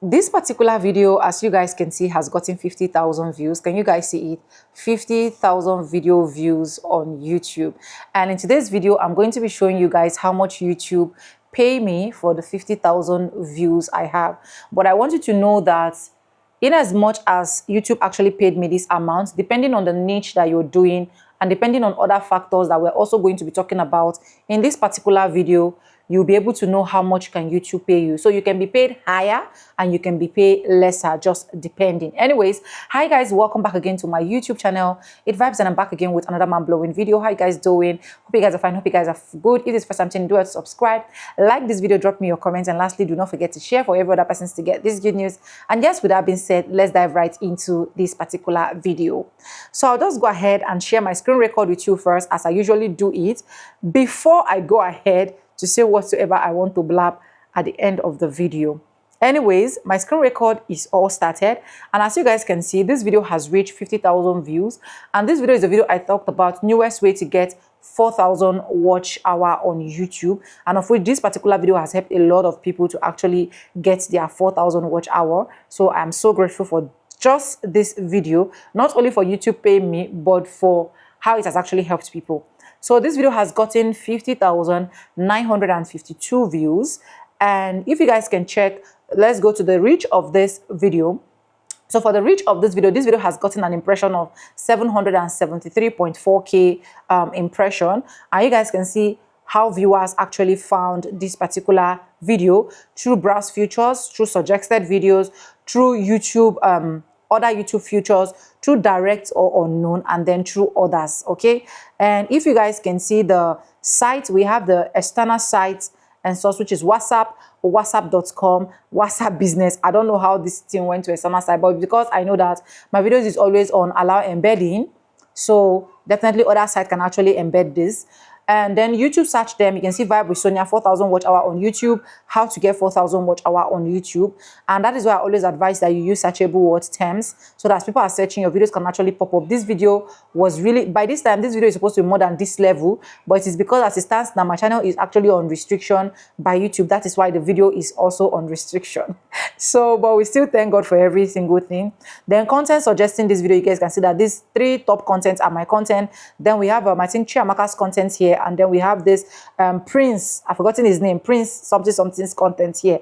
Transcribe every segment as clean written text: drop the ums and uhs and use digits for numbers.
This particular video, as you guys can see, has gotten 50,000 views. Can you guys see it? 50,000 video views on YouTube. And in today's video, I'm going to be showing you guys how much YouTube pay me for the 50,000 views I have. But I want you to know that in as much as YouTube actually paid me this amount, depending on the niche that you're doing and depending on other factors that we're also going to be talking about in this particular video, you'll be able to know how much can YouTube pay you. So you can be paid higher and you can be paid lesser, just depending. Anyways, hi guys, welcome back again to my YouTube channel. It Vibes, and I'm back again with another mind-blowing video. How you guys doing? Hope you guys are fine. Hope you guys are good. If it's first time tuning, do subscribe, like this video, drop me your comments, and lastly, do not forget to share for every other person to get this good news. And yes, with that being said, let's dive right into this particular video. So I'll just go ahead and share my screen record with you first, as I usually do it, before I go ahead to say whatsoever I want to blab at the end of the video. Anyways, my screen record is all started, and as you guys can see, this video has reached 50,000 views, and this video is a video I talked about newest way to get 4,000 watch hour on YouTube, and of which this particular video has helped a lot of people to actually get their 4,000 watch hour. So I'm so grateful for just this video, not only for YouTube paying me, but for how it has actually helped people. So this video has gotten 50,952 views. And if you guys can check, let's go to the reach of this video. So for the reach of this video has gotten an impression of 773.4K impression. And you guys can see how viewers actually found this particular video through browse features, through suggested videos, through YouTube, other YouTube features, through direct or unknown, and then through others. Okay, and if you guys can see the site, we have the external site and source, which is WhatsApp or whatsapp.com, WhatsApp business. I don't know how this thing went to external site, but because I know that my videos is always on allow embedding, so definitely other site can actually embed this. And then YouTube search them, you can see Vibe with Sonia 4,000 watch hour on YouTube, how to get 4,000 watch hour on YouTube. And that is why I always advise that you use searchable word terms, so that as people are searching, your videos can actually pop up. This video was really, by this time, this video is supposed to be more than this level, but it is because as it stands now, my channel is actually on restriction by YouTube. That is why the video is also on restriction. So, but we still thank God for every single thing. Then content suggesting this video, you guys can see that these three top contents are my content. Then we have, I think, Chiamaka's content here. And then we have this Prince, I've forgotten his name, Prince something's content here.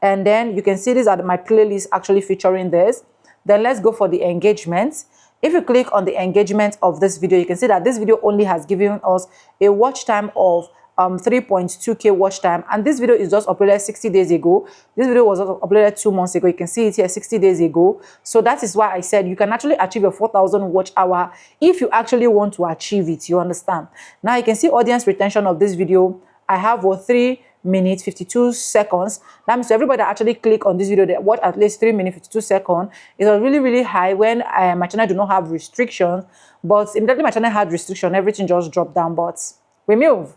And then you can see these are my playlists actually featuring this. Then let's go for the engagement. If you click on the engagement of this video, you can see that this video only has given us a watch time of 3.2K watch time, and this video is just uploaded 60 days ago. This video was uploaded 2 months ago. You can see it here 60 days ago. So that is why I said you can actually achieve a 4,000 watch hour if you actually want to achieve it. You understand? Now you can see audience retention of this video. I have 3 minutes 52 seconds. That means everybody that actually click on this video, they watch at least 3 minutes 52 seconds. It was really high when my channel do not have restrictions, but immediately my channel had restriction, everything just dropped down. But we move.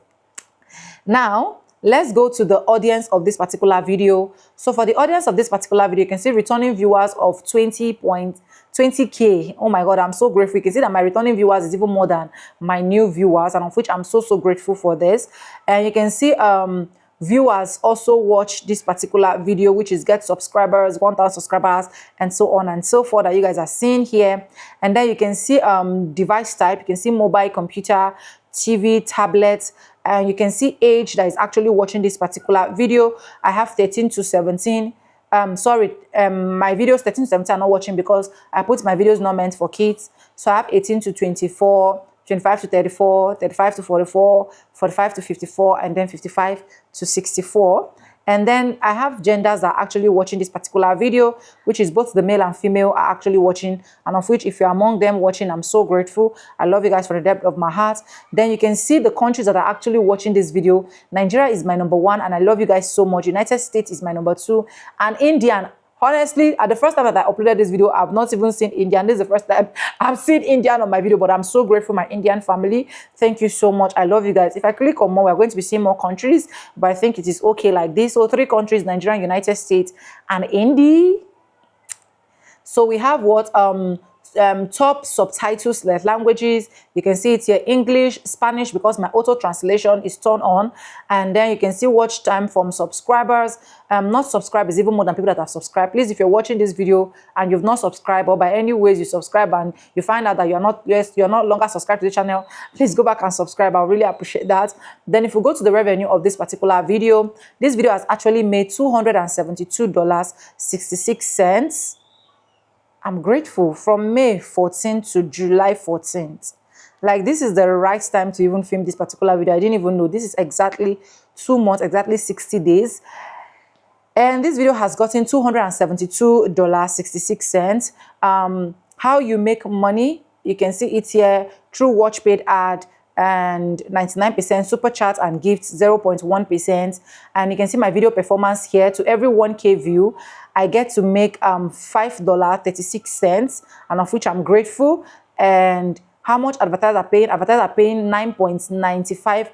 Now, let's go to the audience of this particular video. So for the audience of this particular video, you can see returning viewers of 20K. Oh my God, I'm so grateful. You can see that my returning viewers is even more than my new viewers, and of which I'm so grateful for this. And you can see viewers also watch this particular video, which is get subscribers, 1,000 subscribers, and so on and so forth, that you guys are seeing here. And then you can see device type. You can see mobile, computer, TV, tablet, and you can see age that is actually watching this particular video. I have 13 to 17. My videos 13 to 17 are not watching because I put my videos not meant for kids. So I have 18 to 24, 25 to 34, 35 to 44, 45 to 54, and then 55 to 64. And then I have genders that are actually watching this particular video, which is both the male and female are actually watching, and of which if you're among them watching, I'm so grateful. I love you guys from the depth of my heart. Then you can see the countries that are actually watching this video. Nigeria is my #1, and I love you guys so much. United States is my #2, and India. Honestly, at the first time that I uploaded this video, I've not even seen Indian. This is the first time I've seen Indian on my video, but I'm so grateful, my Indian family. Thank you so much. I love you guys. If I click on more, we're going to be seeing more countries, but I think it is okay like this. So 3 countries, Nigeria, United States, and India. So we have what? top subtitles like languages. You can see it here, English, Spanish, because my auto translation is turned on. And then you can see watch time from subscribers, not subscribers, even more than people that have subscribed. Please, if you're watching this video and you've not subscribed, or by any ways you subscribe and you find out that you're not longer subscribed to the channel, please go back and subscribe. I really appreciate that. Then if we go to the revenue of this particular video, this video has actually made $272.66. I'm grateful, from May 14th to July 14th. Like, this is the right time to even film this particular video. I didn't even know. This is exactly 2 months, exactly 60 days. And this video has gotten $272.66. How you make money, you can see it here through watch paid ad and 99% super chat and gifts 0.1%. And you can see my video performance here. To every 1K view, I get to make $5.36, and of which I'm grateful. And how much advertisers are paying? Advertisers are paying $9.95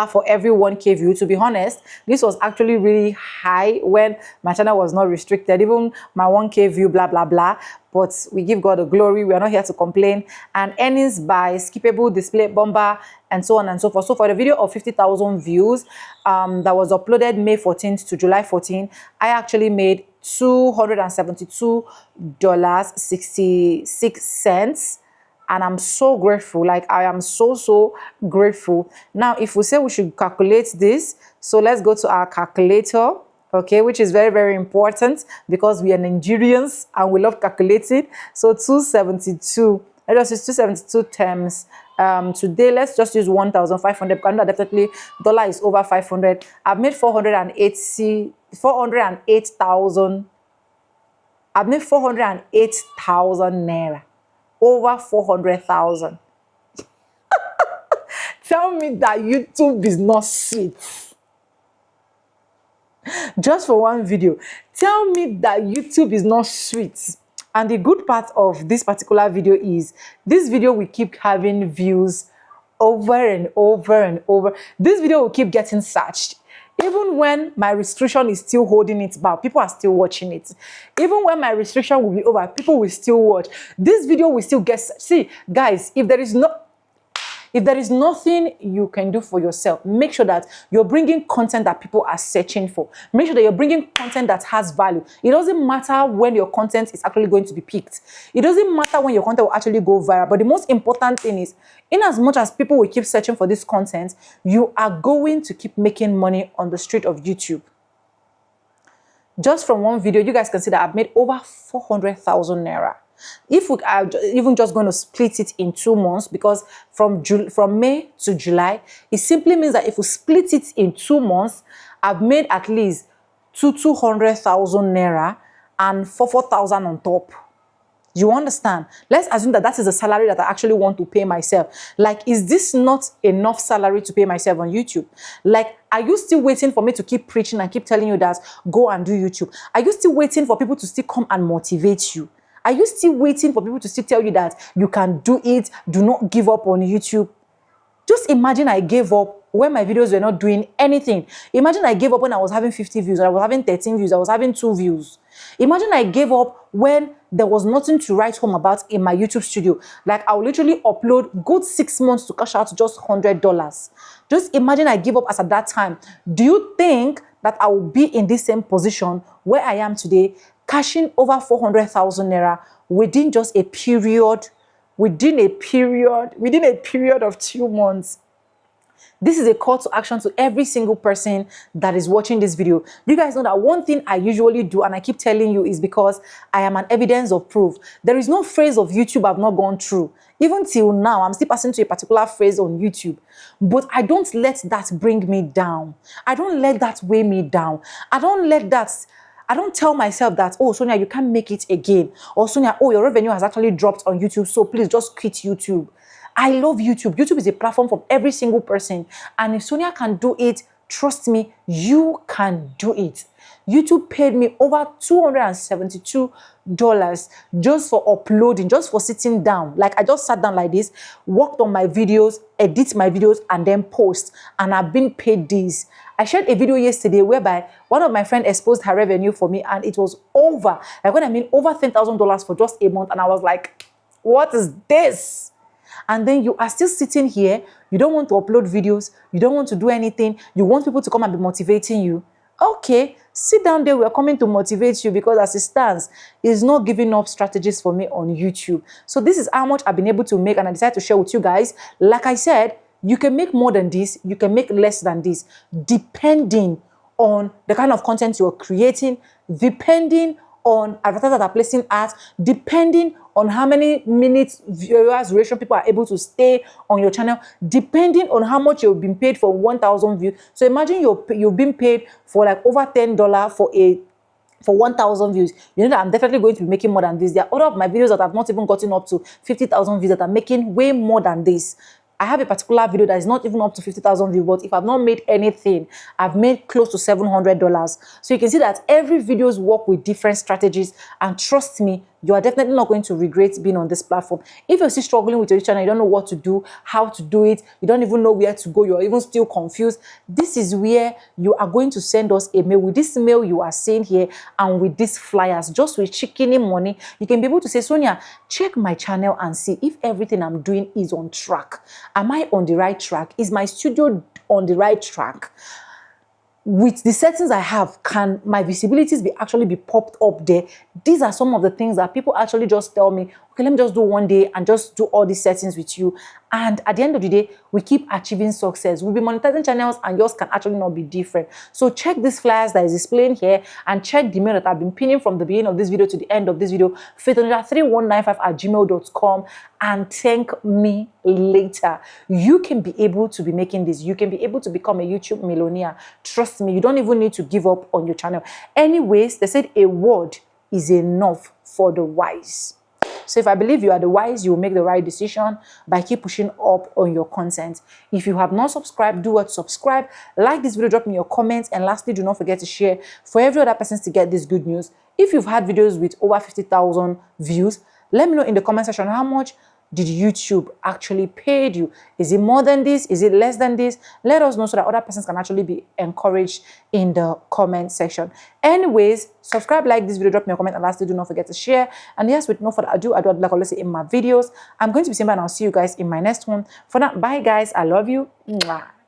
for every 1K view. To be honest, this was actually really high when my channel was not restricted, even my 1K view, blah blah blah. But we give God the glory. We are not here to complain. And earnings by skippable, display bomber, and so on and so forth. So for the video of 50,000 views that was uploaded May 14th to July 14th, I actually made $272.66. And I'm so grateful. Like, I am so grateful. Now, if we say we should calculate this, so let's go to our calculator, okay, which is very important because we are Nigerians and we love calculating. So 272, let's use 272 times today, let's just use 1,500 because definitely dollar is over 500. I've made 408,000. I've made 408,000 naira. Over 400,000. Tell me that YouTube is not sweet. Just for one video. Tell me that YouTube is not sweet. And the good part of this particular video is this video will keep having views over and over. This video will keep getting searched. Even when my restriction is still holding it back, people are still watching it. Even when my restriction will be over, people will still watch. This video will still get... See, guys, if there is nothing you can do for yourself, make sure that you're bringing content that people are searching for. Make sure that you're bringing content that has value. It doesn't matter when your content is actually going to be picked. It doesn't matter when your content will actually go viral. But the most important thing is, in as much as people will keep searching for this content, you are going to keep making money on the street of YouTube. Just from one video, you guys can see that I've made over 400,000 naira. If we are even just going to split it in 2 months, because from May to July, it simply means that if we split it in 2 months, I've made at least 200,000 naira and 4,000 on top. You understand? Let's assume that that is the salary that I actually want to pay myself. Like, is this not enough salary to pay myself on YouTube? Like, are you still waiting for me to keep preaching and keep telling you that go and do YouTube? Are you still waiting for people to still come and motivate you? Are you still waiting for people to still tell you that you can do it? Do not give up on YouTube. Just imagine I gave up when my videos were not doing anything. Imagine I gave up when I was having 50 views, I was having 13 views, I was having 2 views. Imagine I gave up when there was nothing to write home about in my YouTube studio. Like, I will literally upload good 6 months to cash out just $100. Just imagine I gave up as at that time. Do you think that I will be in this same position where I am today, cashing over 400,000 naira within just a period, within a period of 2 months? This is a call to action to every single person that is watching this video. You guys know that one thing I usually do, and I keep telling you, is because I am an evidence of proof. There is no phase of YouTube I've not gone through. Even till now, I'm still passing through a particular phase on YouTube. But I don't let that bring me down. I don't let that weigh me down. I don't tell myself that, oh, Sonia, you can't make it again. Or Sonia, oh, your revenue has actually dropped on YouTube, so please just quit YouTube. I love YouTube. YouTube is a platform for every single person. And if Sonia can do it Trust me, you can do it. YouTube paid me over $272 just for uploading, just for sitting down. Like, I just sat down like this, worked on my videos, edit my videos, and then post. And I've been paid this. I shared a video yesterday whereby one of my friends exposed her revenue for me, and it was over, like when I mean over $10,000 for just a month. And I was like, what is this? And then you are still sitting here, you don't want to upload videos, you don't want to do anything, you want people to come and be motivating you. Okay, sit down there, we're coming to motivate you, because as it stands, it's not giving up strategies for me on YouTube. So this is how much I've been able to make, and I decided to share with you guys. Like I said, you can make more than this, you can make less than this, depending on the kind of content you're creating, depending on advertisers that are placing ads, depending on how many minutes viewers duration people are able to stay on your channel, depending on how much you've been paid for 1,000 views. So imagine you've been paid for like over $10 for 1,000 views. You know that I'm definitely going to be making more than this. There are other of my videos that have not even gotten up to 50,000 views that are making way more than this. I have a particular video that is not even up to 50,000 views, but if I've not made anything, I've made close to $700. So you can see that every videos work with different strategies, and trust me, you are definitely not going to regret being on this platform. If you're still struggling with your channel, you don't know what to do, how to do it, you don't even know where to go, you're even still confused, this is where you are going to send us a mail. With this mail you are seeing here, and with these flyers, just with chicken money, you can be able to say, Sonia, check my channel and see if everything I'm doing is on track. Am I on the right track? Is my studio on the right track? With the settings I have, can my visibilities actually be popped up there? These are some of the things that people actually just tell me, okay, let me just do one day and just do all these settings with you. And at the end of the day, we keep achieving success. We'll be monetizing channels, and yours can actually not be different. So check these flyers that is displaying here, and check the mail that I've been pinning from the beginning of this video to the end of this video, faithonja3195@gmail.com, and thank me later. You can be able to be making this. You can be able to become a YouTube millionaire. Trust me, you don't even need to give up on your channel. Anyways, they said a word is enough for the wise. So if I believe you are the wise, you will make the right decision by keep pushing up on your content. If you have not subscribed, do what? Subscribe, like this video, drop me your comments, and lastly, do not forget to share for every other person to get this good news. If you've had videos with over 50,000 views, let me know in the comment section how much did YouTube actually paid you. Is it more than this? Is it less than this? Let us know so that other persons can actually be encouraged in the comment section. Anyways, subscribe, like this video, drop me a comment, and lastly, do not forget to share. And yes, with no further ado, I do like I always say in my videos, I'm going to be simple, and I'll see you guys in my next one. For now, bye guys, I love you. Mwah.